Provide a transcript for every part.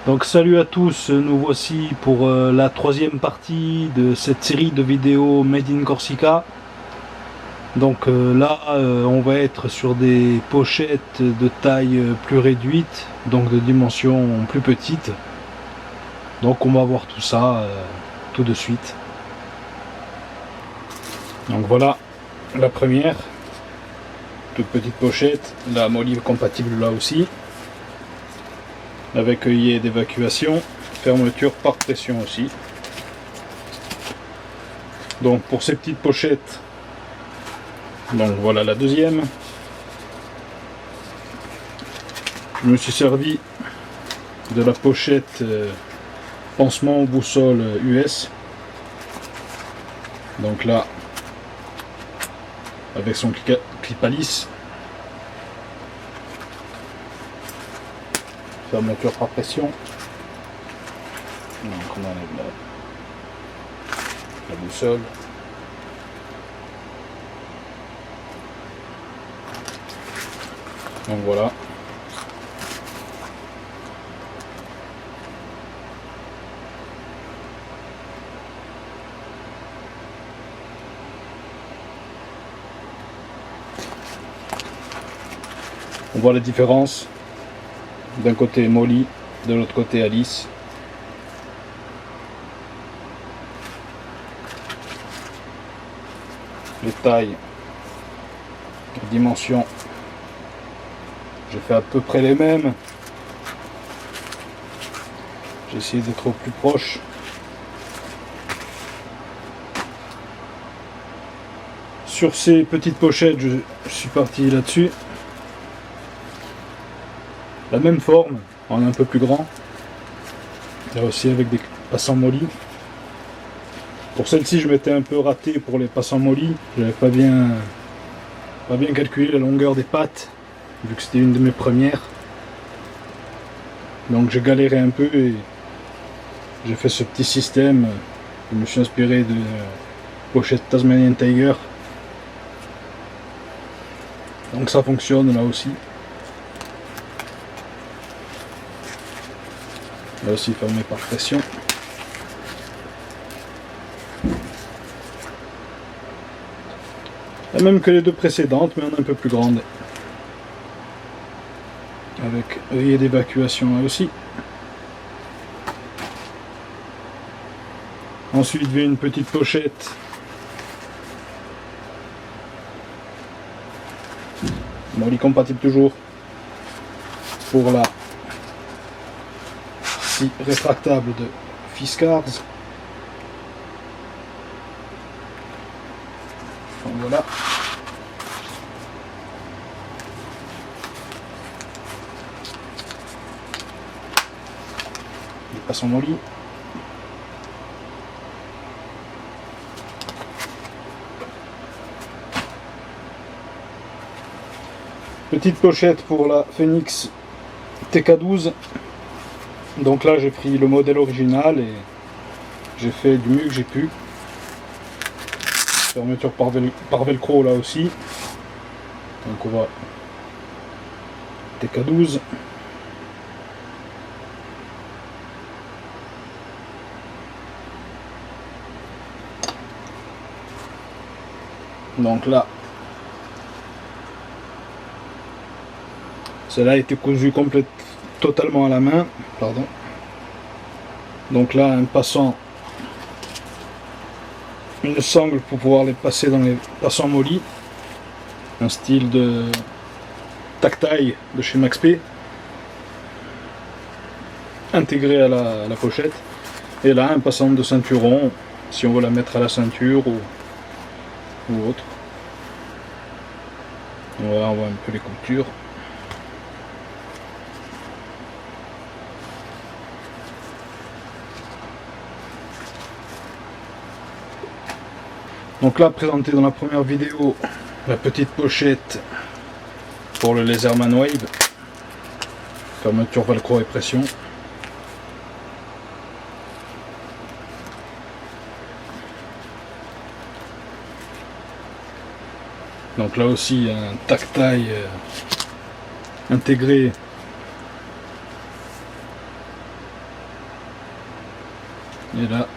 Donc salut à tous, nous voici pour la troisième partie de cette série de vidéos Made in Corsica. Donc là on va être sur des pochettes de taille plus réduite, donc de dimension plus petite. Donc on va voir tout ça tout de suite. Donc voilà la première, toute petite pochette, la Molly compatible là aussi, avec œillet d'évacuation, fermeture par pression aussi. Donc pour ces petites pochettes, donc voilà la deuxième. Je me suis servi de la pochette pansement boussole US. Donc là, avec son clip à lisse. Fermeture par pression. Donc on enlève la boussole. Donc voilà. On voit la différence. D'un côté Molly, de l'autre côté Alice. Les tailles, les dimensions, j'ai fait à peu près les mêmes. J'ai essayé d'être au plus proche. Sur ces petites pochettes, je suis parti là-dessus. La même forme, en un peu plus grand. Là aussi avec des passants Molly. Pour celle-ci, je m'étais un peu raté pour les passants Molly. J'avais pas bien calculé la longueur des pattes, vu que c'était une de mes premières. Donc j'ai galéré un peu et j'ai fait ce petit système. Je me suis inspiré de pochette Tasmanian Tiger. Donc ça fonctionne là aussi. Là aussi fermé par pression. La même que les deux précédentes, mais en un peu plus grande. Avec œillet d'évacuation là aussi. Ensuite vient une petite pochette. Molly compatible toujours. Pour la scie rétractable de Fiskars. Donc voilà. Il passe en Molly. Petite pochette pour la Phoenix TK12. Donc là j'ai pris le modèle original et j'ai fait du mieux que j'ai pu. Fermeture par velcro là aussi. Donc on va TK12. Donc là, celle-là a été cousue totalement à la main. Pardon. Donc là, un passant, une sangle pour pouvoir les passer dans les passants Molly. Un style de tactile de chez Max P. Intégré à la pochette. Et là, un passant de ceinturon, si on veut la mettre à la ceinture ou autre. Voilà, on voit un peu les coutures. Donc là, présenté dans la première vidéo, la petite pochette pour le Laserman Wave. Fermeture velcro et pression. Donc là aussi un tactile intégré Et là,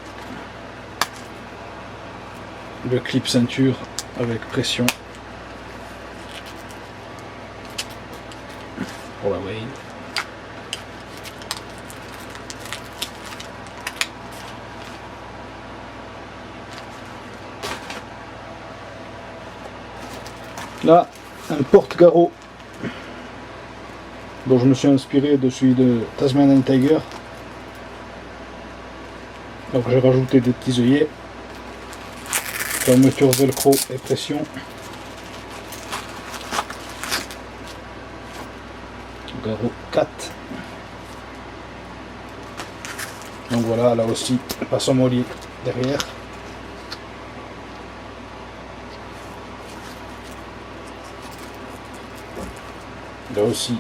le clip ceinture avec pression pour la whale. Là, un porte-garrot dont je me suis inspiré de celui de Tasmanian Tiger. Donc j'ai rajouté des petits œillets, fermeture velcro et pression. Garrot 4. Donc voilà, là aussi, passe en mollier derrière. Là aussi,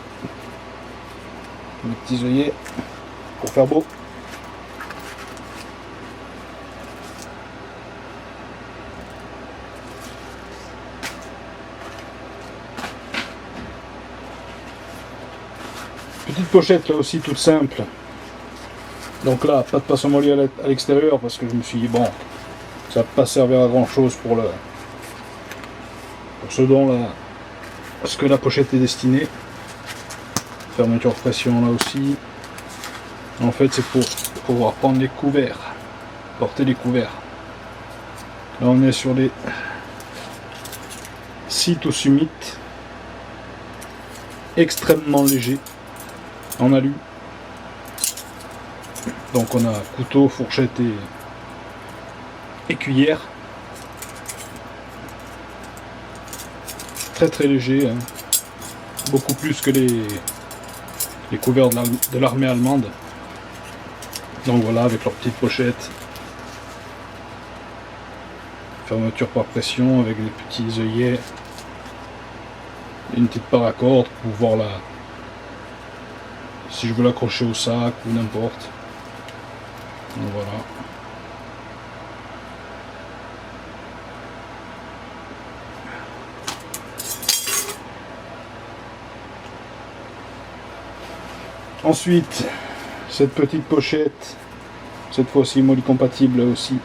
les petits œillets pour faire beau. Petite pochette là aussi toute simple. Donc là, pas de passe-mollier à l'extérieur parce que je me suis dit bon, ça va pas servir à grand chose pour ce dont là, ce que la pochette est destinée. Fermeture pression là aussi. En fait, c'est pour pouvoir prendre les couverts, porter les couverts. Là, on est sur les Sea2 Summit, extrêmement léger, en alu. Donc on a couteau, fourchette et cuillère. Très très léger, hein. Beaucoup plus que les couverts de l'armée allemande. Donc voilà, avec leur petite pochette. Fermeture par pression avec des petits œillets. Une petite paracorde pour pouvoir la... si je veux l'accrocher au sac ou n'importe. Donc voilà. Ensuite, cette petite pochette, cette fois-ci molly compatible aussi,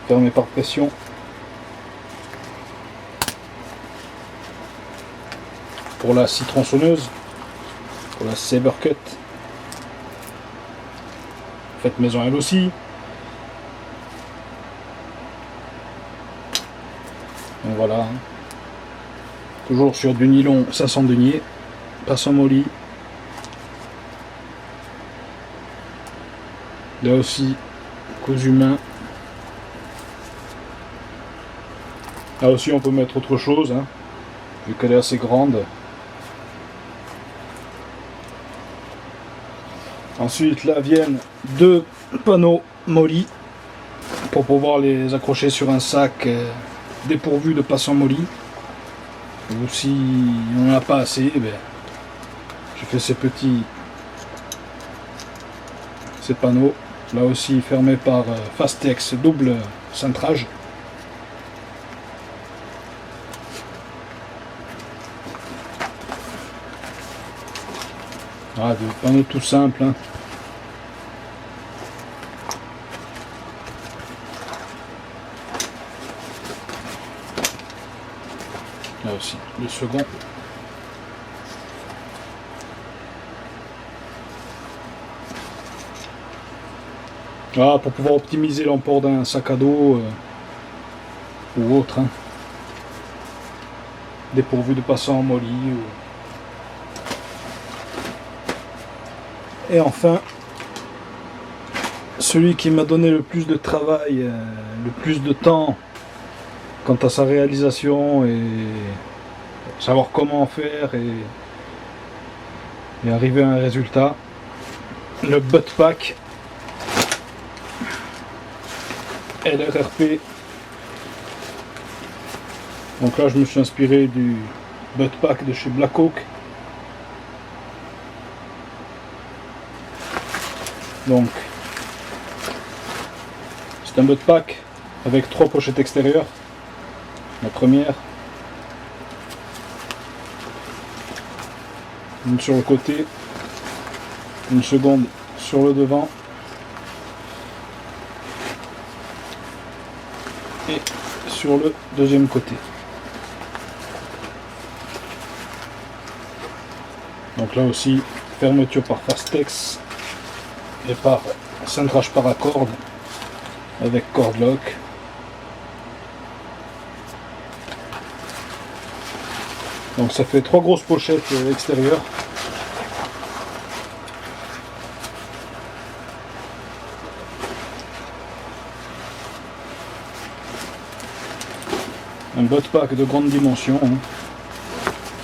fermée par pression. Pour la scie tronçonneuse, pour la Saber Cut. Faites maison elle aussi. Donc voilà. Toujours sur du nylon 500 deniers, passe en molly. Là aussi, cousu main. Là aussi, on peut mettre autre chose, hein, vu qu'elle est assez grande. Ensuite, là viennent deux panneaux molly pour pouvoir les accrocher sur un sac dépourvu de passe en molly. Ou si on n'en a pas assez, ben, je fais ces panneaux. Là aussi fermés par Fastex double cintrage. Ah, des panneaux tout simples, hein. Là aussi, le second. Ah, pour pouvoir optimiser l'emport d'un sac à dos ou autre, hein, dépourvu de passants en molly. Et enfin, celui qui m'a donné le plus de travail, le plus de temps quant à sa réalisation et savoir comment faire et arriver à un résultat, le butt pack LRRP. Donc là je me suis inspiré du butt pack de chez Black Hawk. Donc c'est un butt pack avec 3 pochettes extérieures. La première, une sur le côté, une seconde sur le devant et sur le deuxième côté. Donc là aussi, fermeture par Fastex et par cintrage paracorde avec cord lock. Donc ça fait 3 grosses pochettes extérieures. Un bot pack de grande dimension, hein,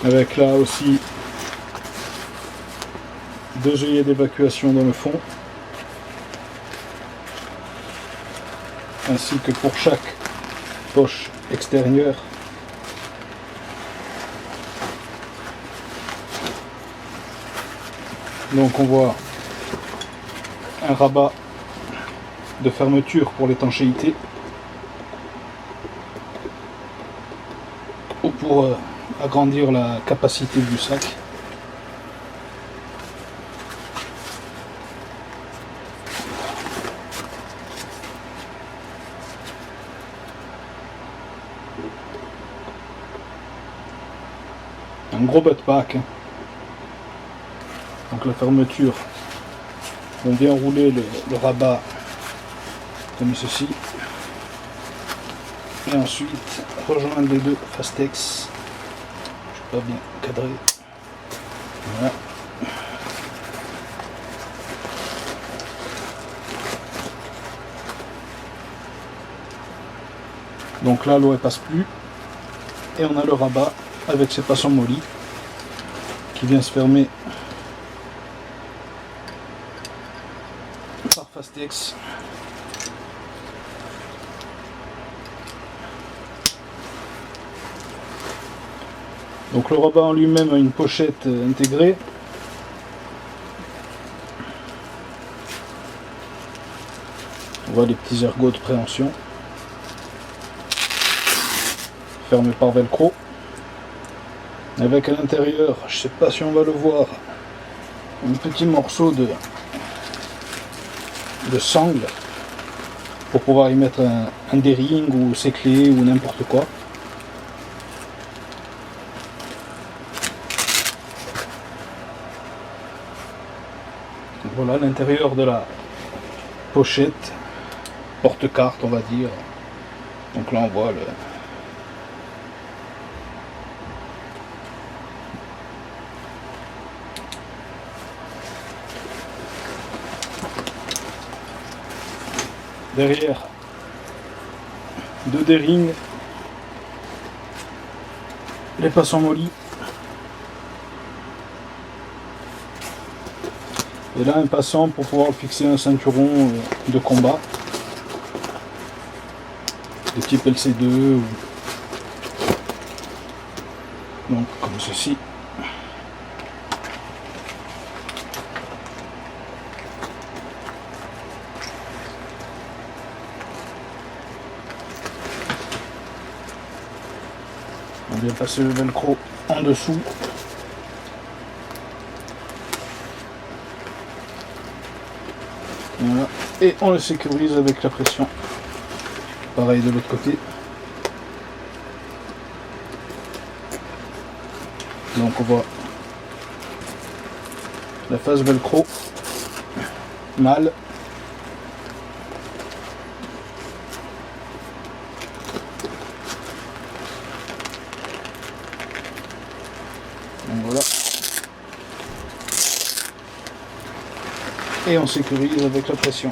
avec là aussi 2 œillets d'évacuation dans le fond, ainsi que pour chaque poche extérieure. Donc on voit un rabat de fermeture pour l'étanchéité ou pour agrandir la capacité du sac. Un gros butt pack. Donc la fermeture, on vient rouler le rabat comme ceci. Et ensuite rejoindre les deux Fastex. Je ne suis pas bien cadré. Voilà. Donc là l'eau ne passe plus. Et on a le rabat avec ses passants mollets qui vient se fermer par Fastex. Donc le rabat en lui-même a une pochette intégrée. On voit les petits ergots de préhension. Fermé par velcro. Avec à l'intérieur, je ne sais pas si on va le voir, un petit morceau de sangle pour pouvoir y mettre un D-ring ou ses clés ou n'importe quoi. Voilà l'intérieur de la pochette, porte-carte on va dire. Donc là on voit le... Derrière, 2 D-rings, les passants mollets, et là un passant pour pouvoir fixer un ceinturon de combat, de type LC2, donc comme ceci. On vient passer le velcro en dessous. Voilà. Et on le sécurise avec la pression. Pareil de l'autre côté. Donc on voit la face velcro mâle. Donc voilà. Et on sécurise avec la pression.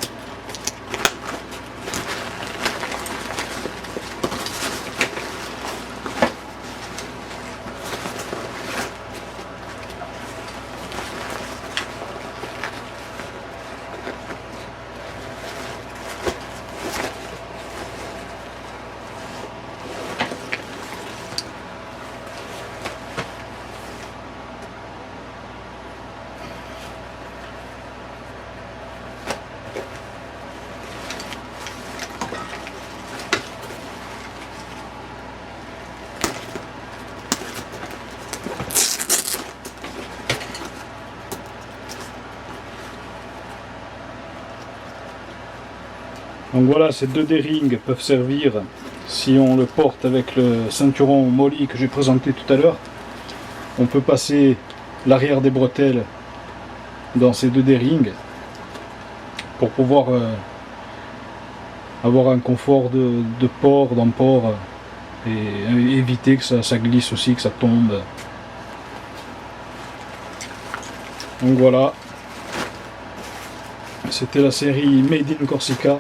Donc voilà, ces 2 D-rings peuvent servir si on le porte avec le ceinturon molly que j'ai présenté tout à l'heure, on peut passer l'arrière des bretelles dans ces deux D-rings pour pouvoir avoir un confort de port, d'emport, et éviter que ça glisse aussi, que ça tombe. Donc voilà, c'était la série Made in Corsica.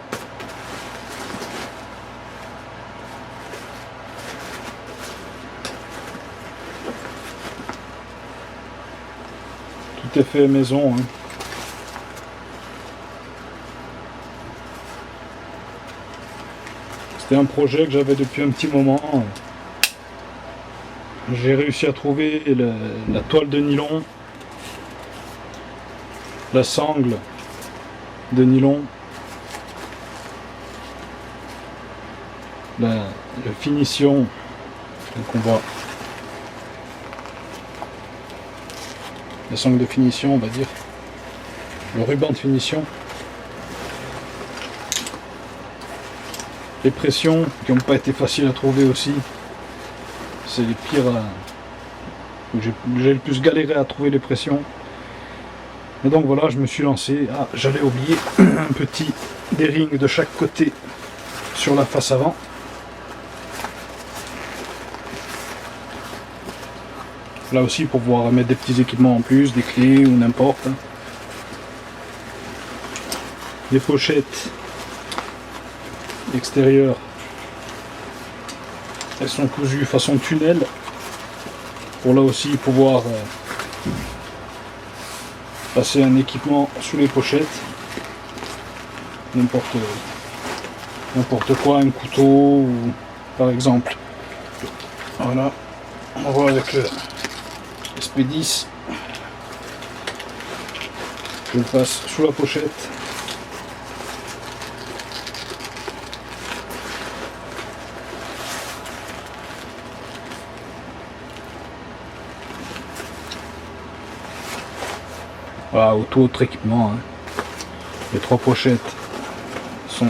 Tout est fait maison, hein. C'était un projet que j'avais depuis un petit moment. J'ai réussi à trouver la toile de nylon, la sangle de nylon, la finition, donc on voit la sangle de finition, on va dire, le ruban de finition, les pressions qui n'ont pas été faciles à trouver aussi, c'est les pires, où j'ai le plus galéré à trouver les pressions. Et donc voilà, je me suis lancé. Ah, j'allais oublier un petit D-ring de chaque côté sur la face avant. Là aussi pour pouvoir mettre des petits équipements en plus, des clés ou n'importe. Les pochettes extérieures, elles sont cousues façon tunnel pour là aussi pouvoir passer un équipement sous les pochettes, n'importe quoi, un couteau ou par exemple, voilà, on voit avec le SP10, je le passe sous la pochette. Voilà, tout autre équipement, hein. Les trois pochettes sont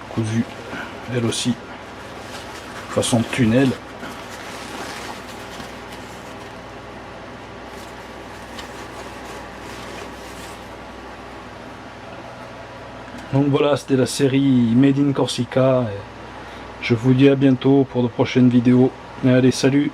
cousues, elles aussi, façon tunnel. Donc voilà, c'était la série Made in Corsica. Et je vous dis à bientôt pour de prochaines vidéos. Et allez, salut!